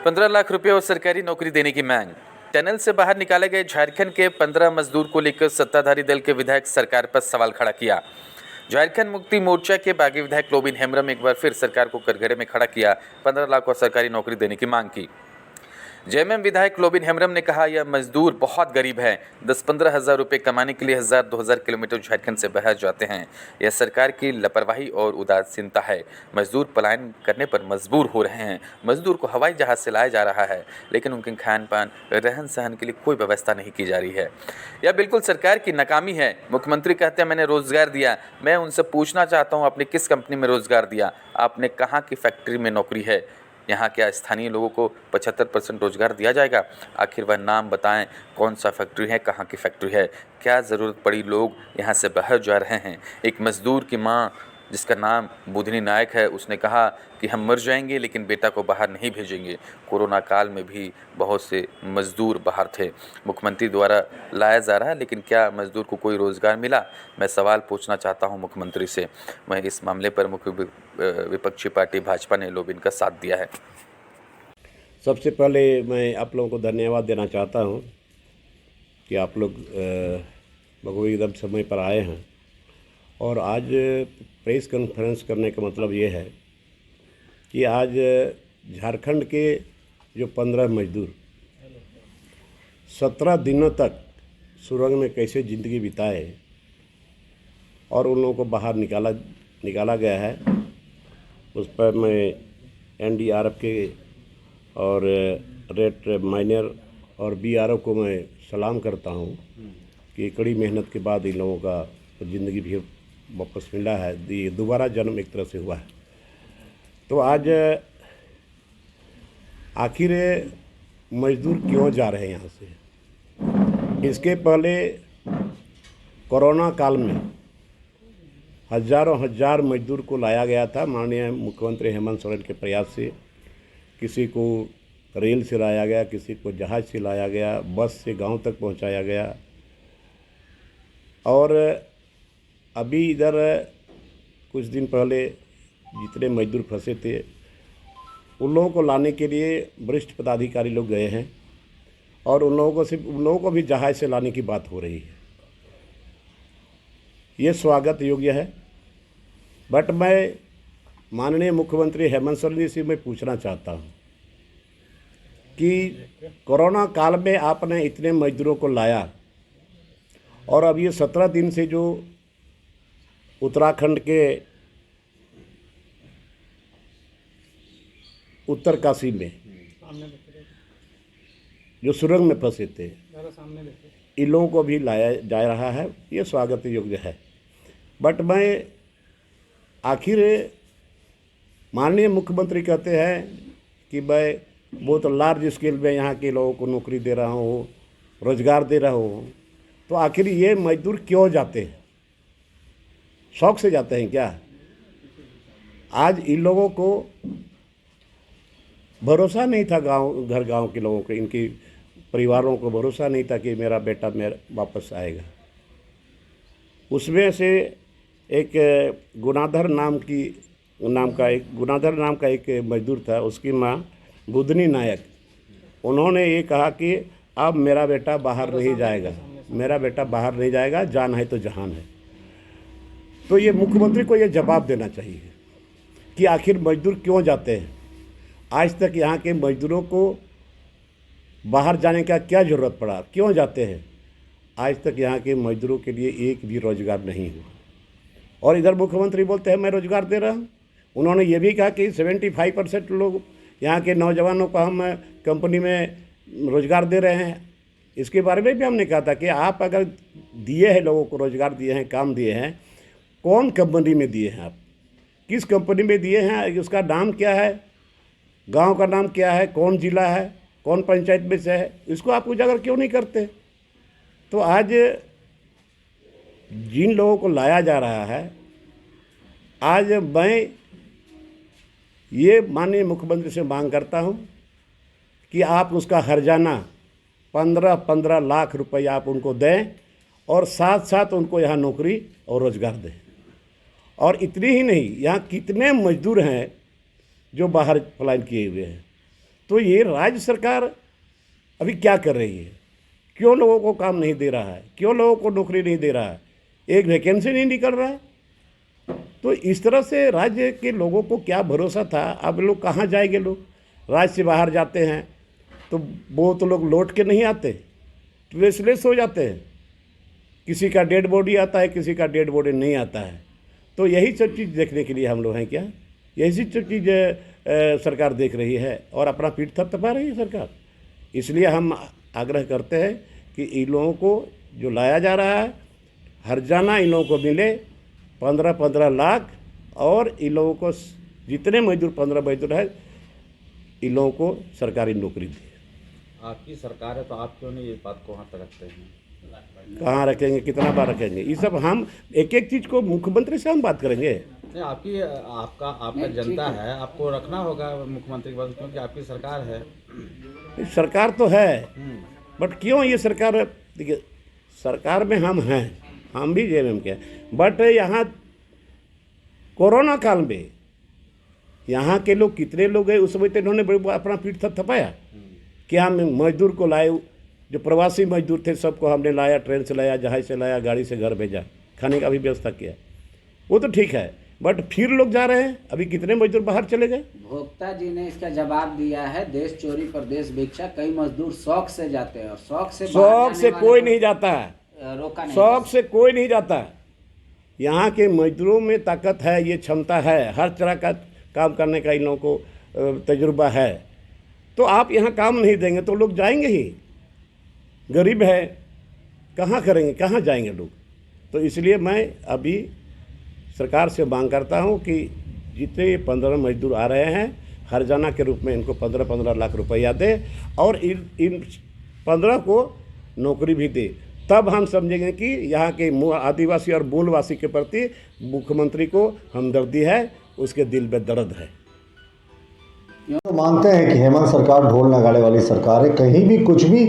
15 लाख रुपए और सरकारी नौकरी देने की मांग। टनल से बाहर निकाले गए झारखंड के 15 मजदूर को लेकर सत्ताधारी दल के विधायक सरकार पर सवाल खड़ा किया। झारखंड मुक्ति मोर्चा के बागी विधायक लोबिन हेम्ब्रम एक बार फिर सरकार को कटघरे में खड़ा किया, 15 लाख और सरकारी नौकरी देने की मांग की। जेएमएम विधायक लोबिन हेम्ब्रम ने कहा, यह मजदूर बहुत गरीब है, 10-15 हज़ार रुपये कमाने के लिए 1000-2000 किलोमीटर झारखंड से बाहर जाते हैं। यह सरकार की लापरवाही और उदासीनता है। मजदूर पलायन करने पर मजबूर हो रहे हैं। मजदूर को हवाई जहाज से लाया जा रहा है, लेकिन उनके खान पान रहन सहन के लिए कोई व्यवस्था नहीं की जा रही है। यह बिल्कुल सरकार की नाकामी है। मुख्यमंत्री कहते हैं मैंने रोजगार दिया। मैं उनसे पूछना चाहता हूँ, आपने किस कंपनी में रोजगार दिया? आपने कहाँ की फैक्ट्री में नौकरी है? यहाँ क्या स्थानीय लोगों को 75% रोजगार दिया जाएगा? आखिर वह नाम बताएं, कौन सा फैक्ट्री है, कहाँ की फैक्ट्री है? क्या ज़रूरत पड़ी लोग यहाँ से बाहर जा रहे हैं? एक मज़दूर की माँ जिसका नाम बुधनी नायक है, उसने कहा कि हम मर जाएंगे लेकिन बेटा को बाहर नहीं भेजेंगे। कोरोना काल में भी बहुत से मज़दूर बाहर थे। मुख्यमंत्री द्वारा लाया जा रहा है, लेकिन क्या मज़दूर को कोई रोज़गार मिला? मैं सवाल पूछना चाहता हूं मुख्यमंत्री से। वहीं इस मामले पर मुख्य विपक्षी पार्टी भाजपा ने लोबिन का साथ दिया है। सबसे पहले मैं आप लोगों को धन्यवाद देना चाहता हूं कि आप लोग बखूबी एकदम समय पर आए हैं। और आज प्रेस कॉन्फ्रेंस करने का मतलब ये है कि आज झारखंड के जो 15 मजदूर 17 दिनों तक सुरंग में कैसे ज़िंदगी बिताए और उन लोगों को बाहर निकाला गया है, उस पर मैं एनडीआरएफ के और रेड माइनर और बीआरओ को मैं सलाम करता हूं कि कड़ी मेहनत के बाद इन लोगों का ज़िंदगी भी वापस मिला है। ये दोबारा जन्म एक तरह से हुआ है। तो आज आखिर मजदूर क्यों जा रहे हैं यहाँ से? इसके पहले कोरोना काल में हज़ारों हजार मजदूर को लाया गया था। माननीय मुख्यमंत्री हेमंत सोरेन के प्रयास से किसी को रेल से लाया गया, किसी को जहाज़ से लाया गया, बस से गांव तक पहुंचाया गया। और अभी इधर कुछ दिन पहले जितने मजदूर फंसे थे उन लोगों को लाने के लिए वरिष्ठ पदाधिकारी लोग गए हैं और उन लोगों को भी जहाज़ से लाने की बात हो रही है। ये स्वागत योग्य है। बट मैं माननीय मुख्यमंत्री हेमंत सोरेन जी से मैं पूछना चाहता हूँ कि कोरोना काल में आपने इतने मजदूरों को लाया और अब ये 17 दिन से जो उत्तराखंड के उत्तरकाशी में जो सुरंग में फंसे थे, इन लोगों को भी लाया जा रहा है। ये स्वागत योग्य है। बट मैं आखिर माननीय मुख्यमंत्री कहते हैं कि मैं बहुत लार्ज स्केल में यहाँ के लोगों को नौकरी दे रहा हूँ, रोजगार दे रहा हूँ। तो आखिर ये मजदूर क्यों जाते हैं? शौक से जाते हैं क्या? आज इन लोगों को भरोसा नहीं था, गांव के लोगों को, इनकी परिवारों को भरोसा नहीं था कि मेरा बेटा वापस आएगा। उसमें से एक गुनाधर नाम का एक मजदूर था, उसकी माँ बुधनी नायक, उन्होंने ये कहा कि अब मेरा बेटा बाहर नहीं जाएगा, मेरा बेटा बाहर नहीं जाएगा, जान है तो जहान है। तो ये मुख्यमंत्री को ये जवाब देना चाहिए कि आखिर मजदूर क्यों जाते हैं। आज तक यहाँ के मजदूरों को बाहर जाने का क्या ज़रूरत पड़ा, क्यों जाते हैं? आज तक यहाँ के मजदूरों के लिए एक भी रोजगार नहीं हुआ। और इधर मुख्यमंत्री बोलते हैं मैं रोजगार दे रहा हूँ। उन्होंने ये भी कहा कि 75% लोग यहाँ के नौजवानों को हम कंपनी में रोजगार दे रहे हैं। इसके बारे में भी हमने कहा था कि आप अगर दिए हैं, लोगों को रोजगार दिए हैं, काम दिए हैं, कौन कंपनी में दिए हैं, आप किस कंपनी में दिए हैं, उसका नाम क्या है, गांव का नाम क्या है, कौन जिला है, कौन पंचायत में से है, इसको आप उजागर क्यों नहीं करते? तो आज जिन लोगों को लाया जा रहा है, आज मैं ये माननीय मुख्यमंत्री से मांग करता हूं कि आप उसका हर्जाना 15-15 लाख रुपए आप उनको दें और साथ साथ उनको यहाँ नौकरी और रोजगार दें। और इतनी ही नहीं, यहाँ कितने मजदूर हैं जो बाहर पलायन किए हुए हैं। तो ये राज्य सरकार अभी क्या कर रही है? क्यों लोगों को काम नहीं दे रहा है? क्यों लोगों को नौकरी नहीं दे रहा है? एक वैकेंसी नहीं निकल रहा है। तो इस तरह से राज्य के लोगों को क्या भरोसा था? अब लोग कहाँ जाएंगे? लोग राज्य से बाहर जाते हैं तो वो तो लोग लौट के नहीं आते, ट्रेसलेस हो जाते हैं। किसी का डेड बॉडी आता है, किसी का डेड बॉडी नहीं आता है। तो यही सब चीज़ देखने के लिए हम लोग हैं क्या? यही सब चीज़ सरकार देख रही है और अपना पीठ थपथपा रही है सरकार। इसलिए हम आग्रह करते हैं कि इन लोगों को जो लाया जा रहा है, हर्जाना इन लोगों को मिले 15-15 लाख, और इन लोगों को जितने मजदूर 15 मजदूर है, इन लोगों को सरकारी नौकरी दे। आपकी सरकार है तो आप क्यों नहीं इस बात को वहाँ पे रखते हैं? कहाँ रखेंगे? कितना बार रखेंगे? ये सब हम एक एक चीज़ को मुख्यमंत्री से हम बात करेंगे। नहीं, आपका जनता है, आपको रखना होगा मुख्यमंत्री के पास, क्योंकि आपकी सरकार है। सरकार तो है, बट क्यों ये सरकार? देखिए, सरकार में हम हैं, हम भी जेएमएम के हैं, बट यहाँ कोरोना काल में यहाँ के लोग कितने लोग गए उस समय तो इन्होंने अपना पीठ थपथपाया कि हम मजदूर को लाए, जो प्रवासी मजदूर थे सबको हमने लाया, ट्रेन से लाया, जहाज से लाया, गाड़ी से घर भेजा, खाने का भी व्यवस्था किया। वो तो ठीक है, बट फिर लोग जा रहे हैं। अभी कितने मजदूर बाहर चले गए? भोक्ता जी ने इसका जवाब दिया है, देश चोरी परदेश भिक्षा। कई मजदूर शौक से जाते हैं और शौक से कोई नहीं जाता है, रोका नहीं। शौक से कोई नहीं जाता। यहाँ के मजदूरों में ताकत है, ये क्षमता है, हर तरह का काम करने का इन लोगों को तजुर्बा है। तो आप यहाँ काम नहीं देंगे तो लोग जाएंगे ही। गरीब है, कहाँ करेंगे, कहाँ जाएंगे लोग? तो इसलिए मैं अभी सरकार से मांग करता हूँ कि जितने 15 मजदूर आ रहे हैं, हर्जाना के रूप में इनको 15-15 लाख रुपया दे, और इन 15 को नौकरी भी दे। तब हम समझेंगे कि यहाँ के आदिवासी और मूलवासी के प्रति मुख्यमंत्री को हमदर्दी है, उसके दिल में दर्द है। तो मानते हैं कि हेमंत सरकार ढोल नगाड़े वाली सरकार है। कहीं भी कुछ भी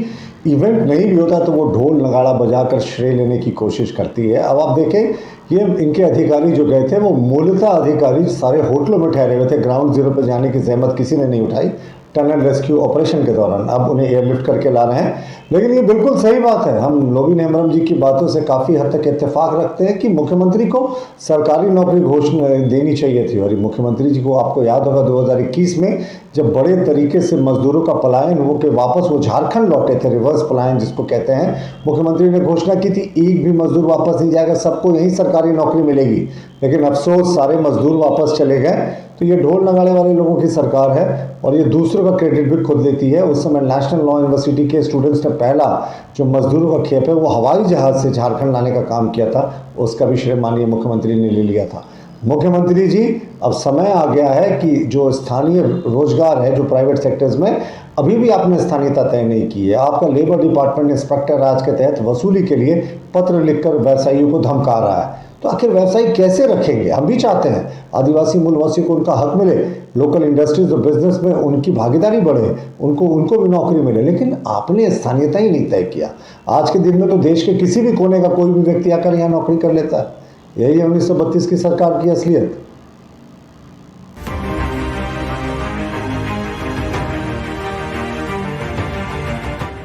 इवेंट नहीं भी होता तो वो ढोल नगाड़ा बजाकर श्रेय लेने की कोशिश करती है। अब आप देखें, ये इनके अधिकारी जो गए थे वो मूलतः अधिकारी सारे होटलों में ठहरे हुए थे। ग्राउंड जीरो पर जाने की जहमत किसी ने नहीं उठाई टनल रेस्क्यू ऑपरेशन के दौरान। अब उन्हें एयरलिफ्ट करके ला रहे हैं। लेकिन ये बिल्कुल सही बात है, हम लोबिन हेम्ब्रम जी की बातों से काफ़ी हद तक इत्तेफाक रखते हैं कि मुख्यमंत्री को सरकारी नौकरी घोषणा देनी चाहिए थी। और मुख्यमंत्री जी को आपको याद होगा 2021 में जब बड़े तरीके से मजदूरों का पलायन हो के वापस वो झारखंड लौटे थे, रिवर्स पलायन जिसको कहते हैं, मुख्यमंत्री ने घोषणा की थी एक भी मजदूर वापस नहीं जाएगा, सबको यही सरकारी नौकरी मिलेगी। लेकिन अफसोस सारे मजदूर वापस चले गए। तो ये ढोल नगाड़े वाले लोगों की सरकार है और ये दूसरों का क्रेडिट भी खुद लेती है। उस समय नेशनल लॉ यूनिवर्सिटी के स्टूडेंट्स ने पहला जो मजदूरों का खेप है वो हवाई जहाज से झारखंड लाने का काम किया था, उसका भी श्रेय माननीय मुख्यमंत्री ने ले लिया था। मुख्यमंत्री जी, अब समय आ गया है कि जो स्थानीय रोजगार है, जो प्राइवेट सेक्टर्स में अभी भी आपने स्थानीयता तय नहीं की है। आपका लेबर डिपार्टमेंट इंस्पेक्टर राज के तहत वसूली के लिए पत्र लिखकर व्यवसायियों को धमका रहा है। तो आखिर व्यवसायी कैसे रखेंगे? हम भी चाहते हैं आदिवासी मूलवासियों को उनका हक मिले, लोकल इंडस्ट्रीज और बिजनेस में उनकी भागीदारी बढ़े, उनको भी नौकरी मिले। लेकिन आपने स्थानीयता ही नहीं तय किया। आज के दिन में तो देश के किसी भी कोने का कोई भी व्यक्ति आकर यहाँ नौकरी कर लेता है। यही है 1932 की सरकार की असलियत।